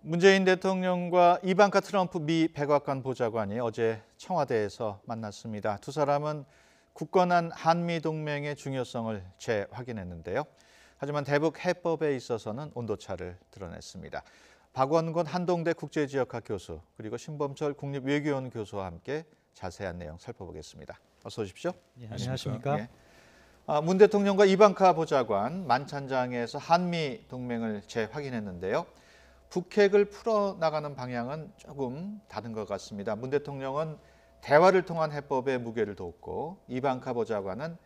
문재인 대통령과 이방카 트럼프 미 백악관 보좌관이 어제 청와대에서 만났습니다. 두 사람은 굳건한 한미 동맹의 중요성을 재확인했는데요. 하지만 대북 해법에 있어서는 온도차를 드러냈습니다. 박원곤 한동대 국제지역학 교수 그리고 신범철 국립외교원 교수와 함께 자세한 내용 살펴보겠습니다. 어서 오십시오. 예, 안녕하십니까? 예. 문 대통령과 이방카 보좌관 만찬장에서 한미 동맹을 재확인했는데요. 북핵을 풀어나가는 방향은 조금 다른 것 같습니다. 문 대통령은 대화를 통한 해법에 무게를 뒀고 이방카 보좌관은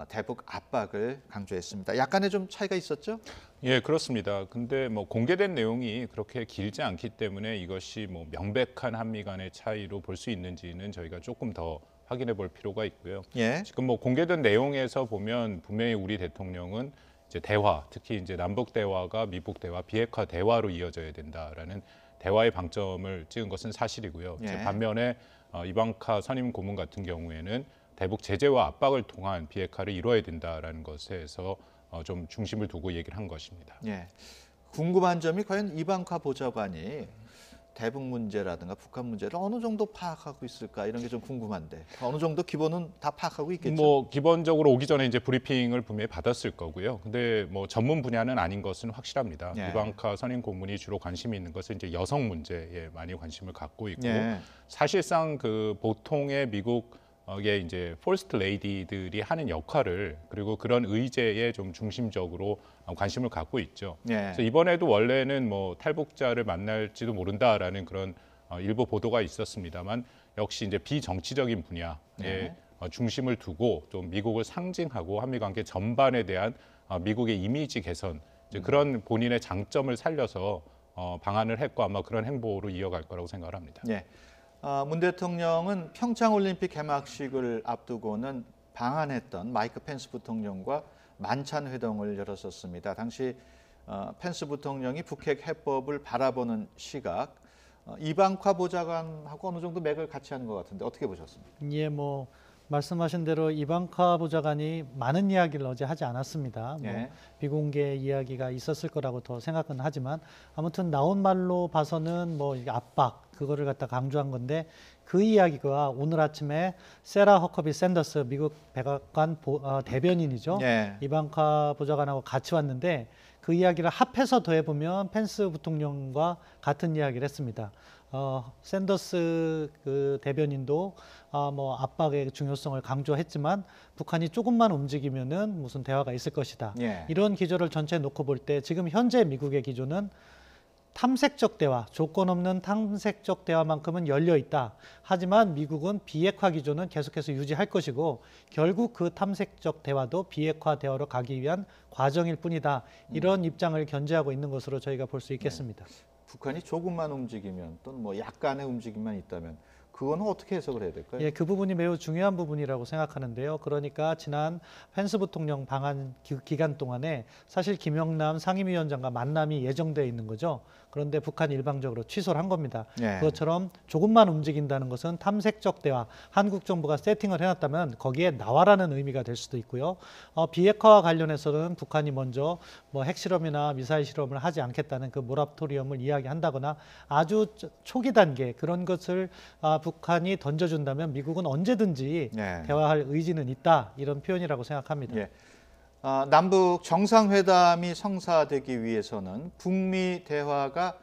대북 압박을 강조했습니다. 약간의 좀 차이가 있었죠? 예, 그렇습니다. 근데 뭐 공개된 내용이 그렇게 길지 않기 때문에 이것이 뭐 명백한 한미 간의 차이로 볼 수 있는지는 저희가 조금 더 확인해 볼 필요가 있고요. 예. 지금 뭐 공개된 내용에서 보면 분명히 우리 대통령은 이제 대화, 특히 이제 남북 대화가 미북 대화, 비핵화 대화로 이어져야 된다라는 대화의 방점을 찍은 것은 사실이고요. 예. 반면에 이방카 선임 고문 같은 경우에는 대북 제재와 압박을 통한 비핵화를 이루어야 된다라는 것에서 좀 중심을 두고 얘기를 한 것입니다. 예. 궁금한 점이 과연 이방카 보좌관이 대북 문제라든가 북한 문제를 어느 정도 파악하고 있을까 이런 게 좀 궁금한데 어느 정도 기본은 다 파악하고 있겠죠? 뭐 기본적으로 오기 전에 이제 브리핑을 분명히 받았을 거고요. 근데 뭐 전문 분야는 아닌 것은 확실합니다. 예. 이방카 선임 고문이 주로 관심이 있는 것은 이제 여성 문제에 많이 관심을 갖고 있고 예. 사실상 그 보통의 미국의 이제 포스트 레이디들이 하는 역할을 그리고 그런 의제에 좀 중심적으로 관심을 갖고 있죠. 예. 그래서 이번에도 원래는 뭐 탈북자를 만날지도 모른다라는 그런 일부 보도가 있었습니다만 역시 이제 비정치적인 분야에 네. 중심을 두고 좀 미국을 상징하고 한미 관계 전반에 대한 미국의 이미지 개선 이제 그런 본인의 장점을 살려서 방안을 했고 아마 그런 행보로 이어갈 거라고 생각을 합니다. 예. 문 대통령은 평창 올림픽 개막식을 앞두고는 방한했던 마이크 펜스 부통령과 만찬 회동을 열었었습니다. 당시 펜스 부통령이 북핵 해법을 바라보는 시각, 이방카 보좌관하고 어느 정도 맥을 같이 하는 것 같은데 어떻게 보셨습니까? 예, 뭐 말씀하신 대로 이방카 보좌관이 많은 이야기를 어제 하지 않았습니다. 예. 뭐 비공개 이야기가 있었을 거라고 더 생각은 하지만 아무튼 나온 말로 봐서는 뭐 이게 압박 그거를 갖다 강조한 건데 그 이야기가 오늘 아침에 세라 허커비 샌더스 미국 백악관 대변인이죠. 예. 이방카 보좌관하고 같이 왔는데 그 이야기를 합해서 더해보면 펜스 부통령과 같은 이야기를 했습니다. 샌더스 그 대변인도 뭐 압박의 중요성을 강조했지만 북한이 조금만 움직이면은 무슨 대화가 있을 것이다. 예. 이런 기조를 전체 놓고 볼 때 지금 현재 미국의 기조는 탐색적 대화, 조건 없는 탐색적 대화만큼은 열려 있다. 하지만 미국은 비핵화 기조는 계속해서 유지할 것이고 결국 그 탐색적 대화도 비핵화 대화로 가기 위한 과정일 뿐이다. 이런 입장을 견지하고 있는 것으로 저희가 볼 수 있겠습니다. 북한이 조금만 움직이면 또는 뭐 약간의 움직임만 있다면 그거는 어떻게 해석을 해야 될까요? 예, 그 부분이 매우 중요한 부분이라고 생각하는데요. 그러니까 지난 펜스 부통령 방한 기간 동안에 사실 김영남 상임위원장과 만남이 예정되어 있는 거죠. 그런데 북한이 일방적으로 취소를 한 겁니다. 예. 그것처럼 조금만 움직인다는 것은 탐색적 대화, 한국 정부가 세팅을 해놨다면 거기에 나와라는 의미가 될 수도 있고요. 비핵화와 관련해서는 북한이 먼저 뭐 핵실험이나 미사일 실험을 하지 않겠다는 그 모라토리엄을 이야기한다거나 아주 초기 단계 그런 것을 북한이 던져준다면 미국은 언제든지 예. 대화할 의지는 있다. 이런 표현이라고 생각합니다. 예. 남북 정상회담이 성사되기 위해서는 북미 대화가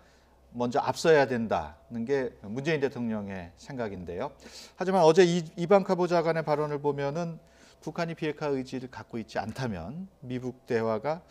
먼저 앞서야 된다는 게 문재인 대통령의 생각인데요. 하지만 어제 이방카 보좌관의 발언을 보면은 북한이 비핵화 의지를 갖고 있지 않다면 미북 대화가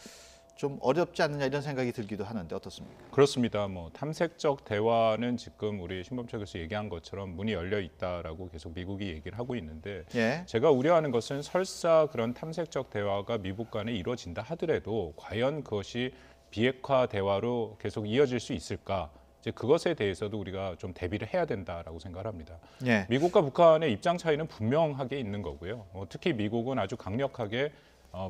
좀 어렵지 않느냐 이런 생각이 들기도 하는데 어떻습니까? 그렇습니다. 뭐 탐색적 대화는 지금 우리 신범철 교수 얘기한 것처럼 문이 열려 있다라고 계속 미국이 얘기를 하고 있는데 예. 제가 우려하는 것은 설사 그런 탐색적 대화가 미국 간에 이루어진다 하더라도 과연 그것이 비핵화 대화로 계속 이어질 수 있을까? 이제 그것에 대해서도 우리가 좀 대비를 해야 된다라고 생각을 합니다. 예. 미국과 북한의 입장 차이는 분명하게 있는 거고요. 특히 미국은 아주 강력하게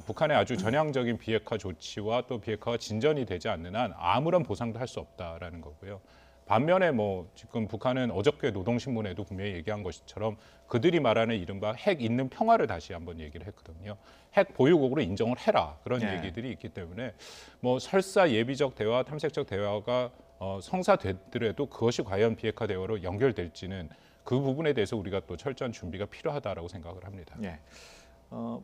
북한의 아주 전향적인 비핵화 조치와 또 비핵화가 진전이 되지 않는 한 아무런 보상도 할 수 없다라는 거고요. 반면에 뭐 지금 북한은 어저께 노동신문에도 분명히 얘기한 것처럼 그들이 말하는 이른바 핵 있는 평화를 다시 한번 얘기를 했거든요. 핵 보유국으로 인정을 해라 그런 네. 얘기들이 있기 때문에 뭐 설사 예비적 대화, 탐색적 대화가 성사되더라도 그것이 과연 비핵화 대화로 연결될지는 그 부분에 대해서 우리가 또 철저한 준비가 필요하다라고 생각을 합니다. 예.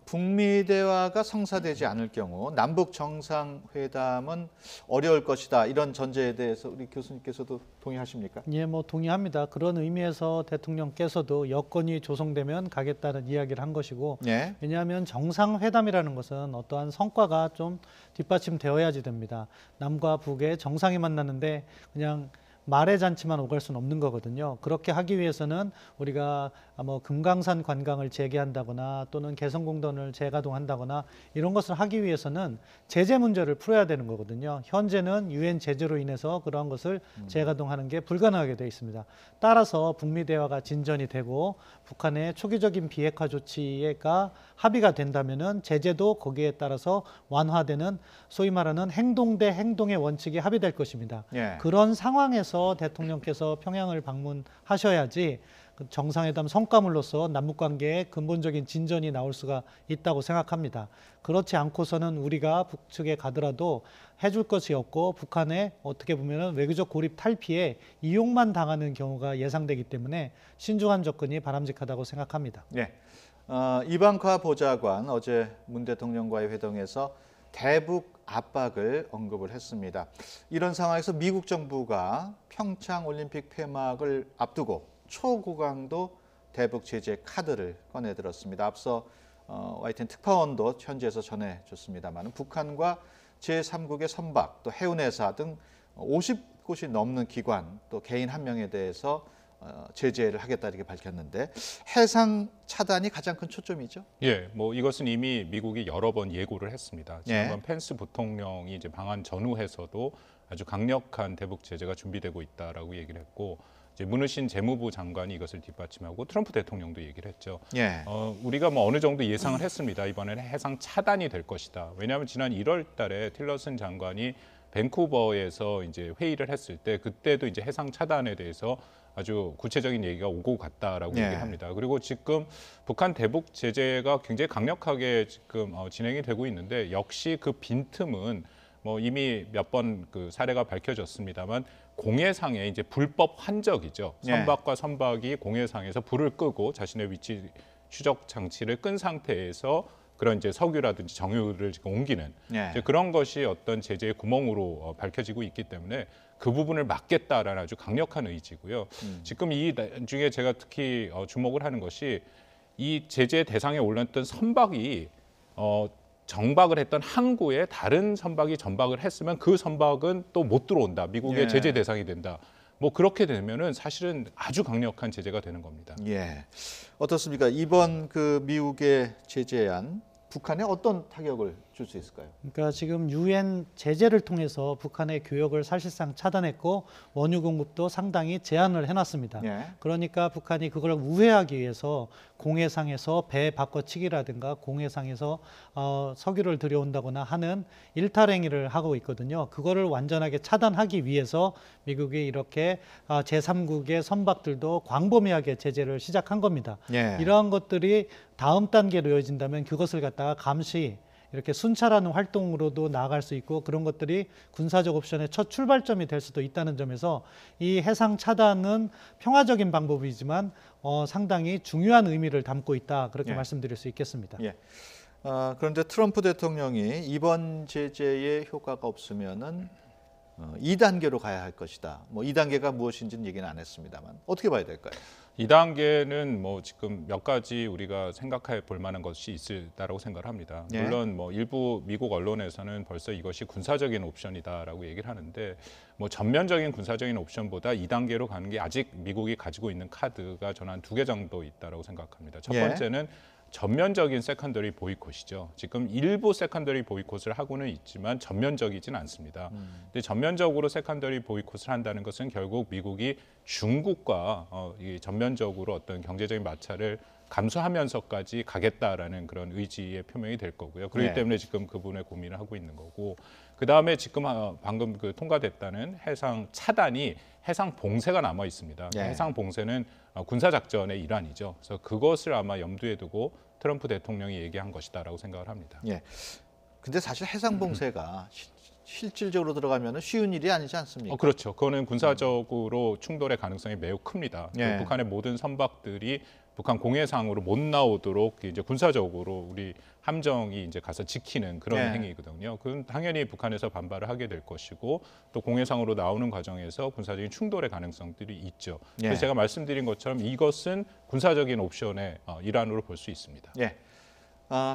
북미 대화가 성사되지 않을 경우 남북 정상회담은 어려울 것이다. 이런 전제에 대해서 우리 교수님께서도 동의하십니까? 예, 뭐 동의합니다. 그런 의미에서 대통령께서도 여건이 조성되면 가겠다는 이야기를 한 것이고, 예. 왜냐하면 정상회담이라는 것은 어떠한 성과가 좀 뒷받침되어야지 됩니다. 남과 북의 정상이 만났는데 그냥 말의 잔치만 오갈 수는 없는 거거든요. 그렇게 하기 위해서는 우리가 뭐 금강산 관광을 재개한다거나 또는 개성공단을 재가동한다거나 이런 것을 하기 위해서는 제재 문제를 풀어야 되는 거거든요. 현재는 유엔 제재로 인해서 그러한 것을 재가동하는 게 불가능하게 되어 있습니다. 따라서 북미 대화가 진전이 되고 북한의 초기적인 비핵화 조치가 합의가 된다면은 제재도 거기에 따라서 완화되는 소위 말하는 행동 대 행동의 원칙이 합의될 것입니다. 예. 그런 상황에서 대통령께서 평양을 방문하셔야지 그 정상회담 성과물로서 남북관계에 근본적인 진전이 나올 수가 있다고 생각합니다. 그렇지 않고서는 우리가 북측에 가더라도 해줄 것이 없고 북한에 어떻게 보면 외교적 고립 탈피에 이용만 당하는 경우가 예상되기 때문에 신중한 접근이 바람직하다고 생각합니다. 예. 이방카 보좌관 어제 문 대통령과의 회동에서 대북 압박을 언급을 했습니다. 이런 상황에서 미국 정부가 평창 올림픽 폐막을 앞두고 초고강도 대북 제재 카드를 꺼내들었습니다. 앞서 YTN 특파원도 현지에서 전해줬습니다만 북한과 제3국의 선박, 또 해운회사 등 50곳이 넘는 기관, 또 개인 한 명에 대해서 제재를 하겠다 이렇게 밝혔는데 해상 차단이 가장 큰 초점이죠. 예, 뭐 이것은 이미 미국이 여러 번 예고를 했습니다. 지난번 예. 펜스 부통령이 이제 방한 전후에서도 아주 강력한 대북 제재가 준비되고 있다라고 얘기를 했고, 이제 문우신 재무부 장관이 이것을 뒷받침하고 트럼프 대통령도 얘기를 했죠. 예. 우리가 뭐 어느 정도 예상을 했습니다. 이번에는 해상 차단이 될 것이다. 왜냐하면 지난 1월달에 틸러슨 장관이 밴쿠버에서 이제 회의를 했을 때 그때도 이제 해상 차단에 대해서 아주 구체적인 얘기가 오고 갔다라고 예. 얘기합니다. 그리고 지금 북한 대북 제재가 굉장히 강력하게 지금 진행이 되고 있는데 역시 그 빈틈은 뭐 이미 몇 번 그 사례가 밝혀졌습니다만 공해상에 이제 불법 환적이죠. 예. 선박과 선박이 공해상에서 불을 끄고 자신의 위치 추적 장치를 끈 상태에서 그런 이제 석유라든지 정유를 지금 옮기는 예. 이제 그런 것이 어떤 제재의 구멍으로 밝혀지고 있기 때문에 그 부분을 막겠다라는 아주 강력한 의지고요. 지금 이 중에 제가 특히 주목을 하는 것이 이 제재 대상에 올랐던 선박이 정박을 했던 항구에 다른 선박이 전박을 했으면 그 선박은 또 못 들어온다. 미국의 예. 제재 대상이 된다. 뭐 그렇게 되면은 사실은 아주 강력한 제재가 되는 겁니다. 예. 어떻습니까? 이번 그 미국의 제재안 북한에 어떤 타격을 줄 수 있을까요? 그러니까 지금 유엔 제재를 통해서 북한의 교역을 사실상 차단했고 원유 공급도 상당히 제한을 해놨습니다. 예. 그러니까 북한이 그걸 우회하기 위해서 공해상에서 배 바꿔치기라든가 공해상에서 석유를 들여온다거나 하는 일탈행위를 하고 있거든요. 그거를 완전하게 차단하기 위해서 미국이 이렇게 제3국의 선박들도 광범위하게 제재를 시작한 겁니다. 예. 이러한 것들이 다음 단계로 이어진다면 그것을 갖다가 감시 이렇게 순찰하는 활동으로도 나아갈 수 있고 그런 것들이 군사적 옵션의 첫 출발점이 될 수도 있다는 점에서 이 해상 차단은 평화적인 방법이지만 상당히 중요한 의미를 담고 있다 그렇게 예. 말씀드릴 수 있겠습니다. 예. 그런데 트럼프 대통령이 이번 제재에 효과가 없으면은 2단계로 가야 할 것이다. 뭐 2단계가 무엇인지는 얘기는 안 했습니다만 어떻게 봐야 될까요? 2단계는 뭐 지금 몇 가지 우리가 생각해 볼 만한 것이 있다라고 생각을 합니다. 예. 물론 뭐 일부 미국 언론에서는 벌써 이것이 군사적인 옵션이다라고 얘기를 하는데 뭐 전면적인 군사적인 옵션보다 2단계로 가는 게 아직 미국이 가지고 있는 카드가 저는 한 2개 정도 있다라고 생각합니다. 첫 예. 번째는 전면적인 세컨더리 보이콧이죠. 지금 일부 세컨더리 보이콧을 하고는 있지만 전면적이진 않습니다. 근데 전면적으로 세컨더리 보이콧을 한다는 것은 결국 미국이 중국과 이 전면적으로 어떤 경제적인 마찰을 감수하면서까지 가겠다라는 그런 의지의 표명이 될 거고요. 그렇기 네. 때문에 지금 그 부분에 고민을 하고 있는 거고, 그 다음에 지금 방금 그 통과됐다는 해상 차단이 해상 봉쇄가 남아 있습니다. 네. 해상 봉쇄는 군사 작전의 일환이죠. 그래서 그것을 아마 염두에 두고 트럼프 대통령이 얘기한 것이다라고 생각을 합니다. 예. 근데 사실 해상 봉쇄가 실질적으로 들어가면 쉬운 일이 아니지 않습니까? 그렇죠. 그거는 군사적으로 충돌의 가능성이 매우 큽니다. 예. 북한의 모든 선박들이 북한 공해상으로 못 나오도록 이제 군사적으로 우리 함정이 이제 가서 지키는 그런 예. 행위거든요. 그건 당연히 북한에서 반발을 하게 될 것이고 또 공해상으로 나오는 과정에서 군사적인 충돌의 가능성들이 있죠. 예. 그래서 제가 말씀드린 것처럼 이것은 군사적인 옵션의 일환으로 볼 수 있습니다. 예.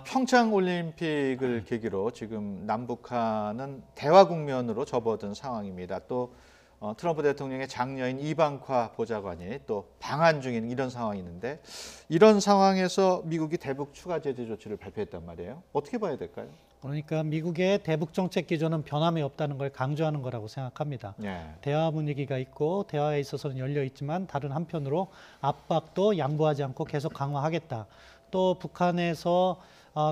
평창 올림픽을 계기로 지금 남북한은 대화 국면으로 접어든 상황입니다. 또 트럼프 대통령의 장녀인 이방카 보좌관이 또 방한 중인 이런 상황이 있는데 이런 상황에서 미국이 대북 추가 제재 조치를 발표했단 말이에요. 어떻게 봐야 될까요? 그러니까 미국의 대북 정책 기조는 변함이 없다는 걸 강조하는 거라고 생각합니다. 예. 대화 분위기가 있고 대화에 있어서는 열려 있지만 다른 한편으로 압박도 양보하지 않고 계속 강화하겠다. 또 북한에서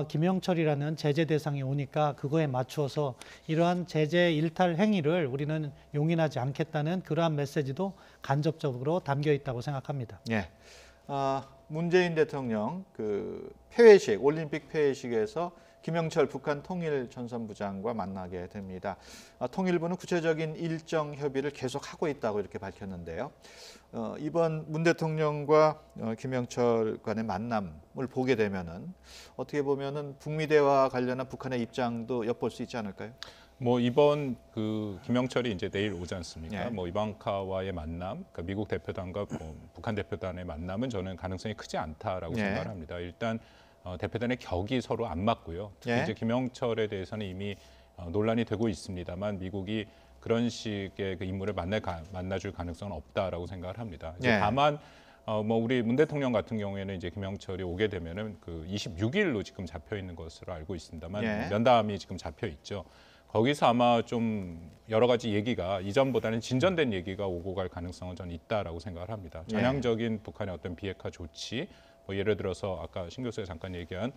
김영철이라는 제재 대상이 오니까 그거에 맞추어서 이러한 제재 일탈 행위를 우리는 용인하지 않겠다는 그러한 메시지도 간접적으로 담겨 있다고 생각합니다. 예. 문재인 대통령 그 폐회식 올림픽 폐회식에서 김영철 북한 통일전선부장과 만나게 됩니다. 통일부는 구체적인 일정 협의를 계속하고 있다고 이렇게 밝혔는데요. 이번 문 대통령과 김영철 간의 만남을 보게 되면은 어떻게 보면은 북미 대화 관련한 북한의 입장도 엿볼 수 있지 않을까요? 뭐 이번 그 김영철이 이제 내일 오지 않습니까? 예. 뭐 이방카와의 만남, 그러니까 미국 대표단과 북한 대표단의 만남은 저는 가능성이 크지 않다라고 예. 생각을 합니다. 일단 대표단의 격이 서로 안 맞고요. 특히 예. 이제 김영철에 대해서는 이미 논란이 되고 있습니다만 미국이 그런 식의 그 인물을 만나줄 가능성은 없다라고 생각을 합니다. 이제 예. 다만 뭐 우리 문 대통령 같은 경우에는 이제 김영철이 오게 되면은 그 26일로 지금 잡혀 있는 것으로 알고 있습니다만 예. 면담이 지금 잡혀 있죠. 거기서 아마 좀 여러 가지 얘기가 이전보다는 진전된 얘기가 오고 갈 가능성은 저는 있다라고 생각을 합니다. 전향적인 북한의 어떤 비핵화 조치, 뭐 예를 들어서 아까 신 교수가 잠깐 얘기한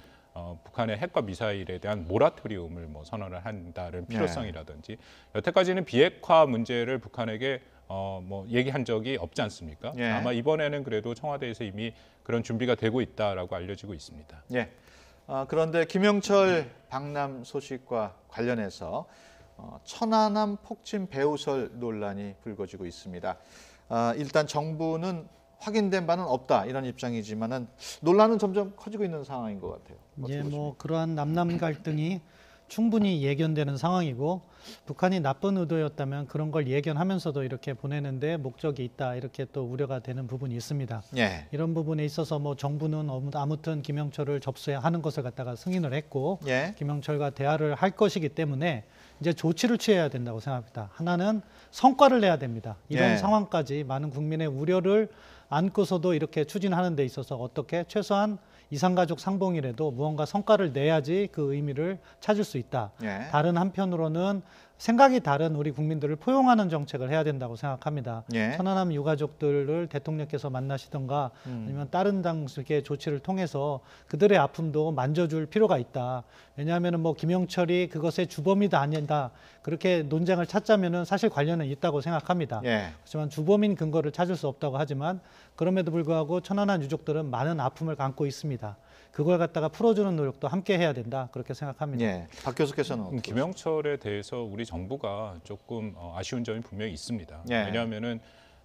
북한의 핵과 미사일에 대한 모라토리움을 뭐 선언을 한다는 필요성이라든지 여태까지는 비핵화 문제를 북한에게 뭐 얘기한 적이 없지 않습니까? 예. 아마 이번에는 그래도 청와대에서 이미 그런 준비가 되고 있다라고 알려지고 있습니다. 예. 그런데 김영철 방남 소식과 관련해서 천안함 폭침 배후설 논란이 불거지고 있습니다. 일단 정부는 확인된 바는 없다 이런 입장이지만은 논란은 점점 커지고 있는 상황인 것 같아요. 이제 뭐 그러한 남남 갈등이 충분히 예견되는 상황이고 북한이 나쁜 의도였다면 그런 걸 예견하면서도 이렇게 보내는데 목적이 있다 이렇게 또 우려가 되는 부분이 있습니다. 예. 이런 부분에 있어서 뭐 정부는 아무튼 김영철을 접수하는 것을 갖다가 승인을 했고 예. 김영철과 대화를 할 것이기 때문에 이제 조치를 취해야 된다고 생각합니다. 하나는 성과를 내야 됩니다. 이런 예. 상황까지 많은 국민의 우려를 안고서도 이렇게 추진하는 데 있어서 어떻게 최소한 이산가족 상봉이라도 무언가 성과를 내야지 그 의미를 찾을 수 있다. 예. 다른 한편으로는 생각이 다른 우리 국민들을 포용하는 정책을 해야 된다고 생각합니다. 예. 천안함 유가족들을 대통령께서 만나시던가 아니면 다른 당국의 조치를 통해서 그들의 아픔도 만져줄 필요가 있다. 왜냐하면 뭐 김영철이 그것의 주범이다 아니다 그렇게 논쟁을 찾자면은 사실 관련은 있다고 생각합니다. 예. 하지만 주범인 근거를 찾을 수 없다고 하지만 그럼에도 불구하고 천안함 유족들은 많은 아픔을 감고 있습니다. 그걸 갖다가 풀어주는 노력도 함께 해야 된다 그렇게 생각합니다. 예. 박 교수께서는 어떻게 김영철에 대해서 우리 정부가 조금 아쉬운 점이 분명히 있습니다. 예. 왜냐하면은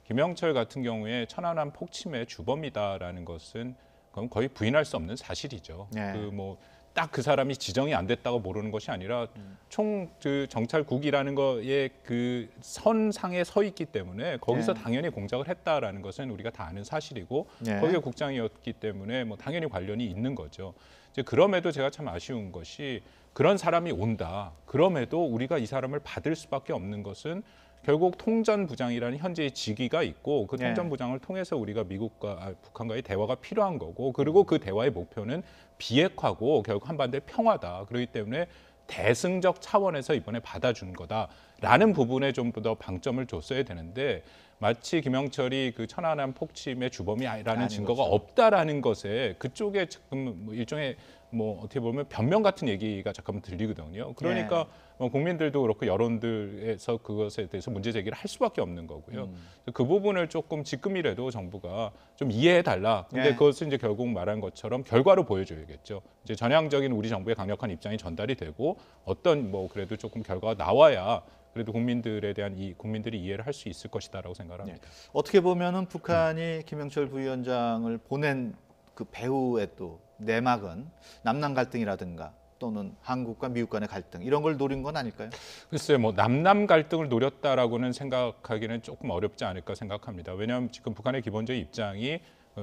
김영철 같은 경우에 천안함 폭침의 주범이다라는 것은 그건 거의 부인할 수 없는 사실이죠. 예. 그 뭐 딱 그 사람이 지정이 안 됐다고 모르는 것이 아니라 총 그 정찰국이라는 거에 그 선상에 서 있기 때문에 거기서 예. 당연히 공작을 했다라는 것은 우리가 다 아는 사실이고 예. 거기에 국장이었기 때문에 뭐 당연히 관련이 있는 거죠. 이제 그럼에도 제가 참 아쉬운 것이 그런 사람이 온다. 그럼에도 우리가 이 사람을 받을 수밖에 없는 것은 결국 통전부장이라는 현재의 직위가 있고 그 네. 통전부장을 통해서 우리가 미국과 북한과의 대화가 필요한 거고 그리고 그 대화의 목표는 비핵화고 결국 한반도의 평화다. 그렇기 때문에 대승적 차원에서 이번에 받아준 거다라는 부분에 좀 더 방점을 줬어야 되는데 마치 김영철이 그 천안함 폭침의 주범이라는 증거가 것처럼. 없다라는 것에 그쪽에 지금 뭐 일종의 뭐 어떻게 보면 변명 같은 얘기가 잠깐 들리거든요. 그러니까 국민들도 그렇고 여론들에서 그것에 대해서 문제 제기를 할 수밖에 없는 거고요. 그 부분을 조금 지금이라도 정부가 좀 이해해 달라. 근데 그것은 이제 결국 말한 것처럼 결과로 보여줘야겠죠. 이제 전향적인 우리 정부의 강력한 입장이 전달이 되고 어떤 뭐 그래도 조금 결과가 나와야 그래도 국민들에 대한 국민들이 이해를 할 수 있을 것이다라고 생각을 합니다. 어떻게 보면은 북한이 김영철 부위원장을 보낸 그 배후의 또 내막은 남남 갈등이라든가 또는 한국과 미국 간의 갈등 이런 걸 노린 건 아닐까요? 글쎄요, 뭐 남남 갈등을 노렸다라고는 생각하기는 조금 어렵지 않을까 생각합니다. 왜냐하면 지금 북한의 기본적인 입장이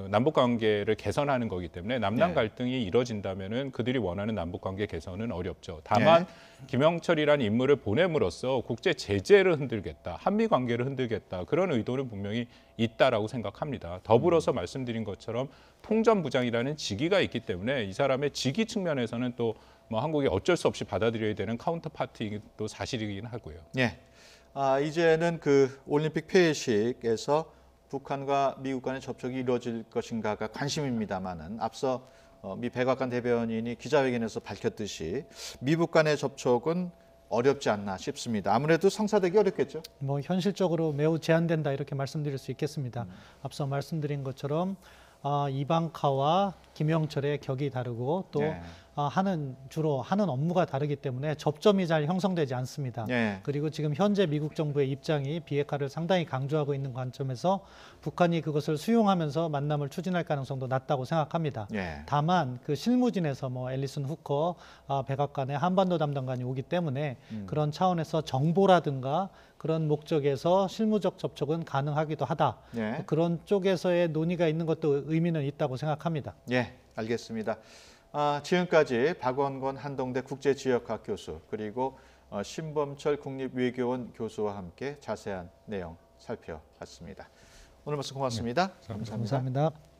남북 관계를 개선하는 거기 때문에 남남 갈등이 이뤄진다면은 그들이 원하는 남북 관계 개선은 어렵죠. 다만 김영철이라는 인물을 보냄으로써 국제 제재를 흔들겠다, 한미 관계를 흔들겠다 그런 의도는 분명히 있다라고 생각합니다. 더불어서 말씀드린 것처럼 통전부장이라는 직위가 있기 때문에 이 사람의 직위 측면에서는 또 뭐 한국이 어쩔 수 없이 받아들여야 되는 카운터파트이긴 또 사실이긴 하고요. 예. 이제는 그 올림픽 폐회식에서 북한과 미국 간의 접촉이 이루어질 것인가가 관심입니다만은 앞서 미 백악관 대변인이 기자회견에서 밝혔듯이 미국 간의 접촉은 어렵지 않나 싶습니다. 아무래도 성사되기 어렵겠죠. 뭐 현실적으로 매우 제한된다 이렇게 말씀드릴 수 있겠습니다. 앞서 말씀드린 것처럼 이방카와 김영철의 격이 다르고 또 주로 하는 업무가 다르기 때문에 접점이 잘 형성되지 않습니다. 그리고 지금 현재 미국 정부의 입장이 비핵화를 상당히 강조하고 있는 관점에서 북한이 그것을 수용하면서 만남을 추진할 가능성도 낮다고 생각합니다. 다만 그 실무진에서 뭐 앨리슨 후커 백악관의 한반도 담당관이 오기 때문에 그런 차원에서 정보라든가 그런 목적에서 실무적 접촉은 가능하기도 하다. 그런 쪽에서의 논의가 있는 것도 의미는 있다고 생각합니다. 예, 알겠습니다. 지금까지 박원권 한동대 국제지역학 교수 그리고 신범철 국립외교원 교수와 함께 자세한 내용 살펴봤습니다. 오늘 말씀 고맙습니다. 감사합니다. 감사합니다.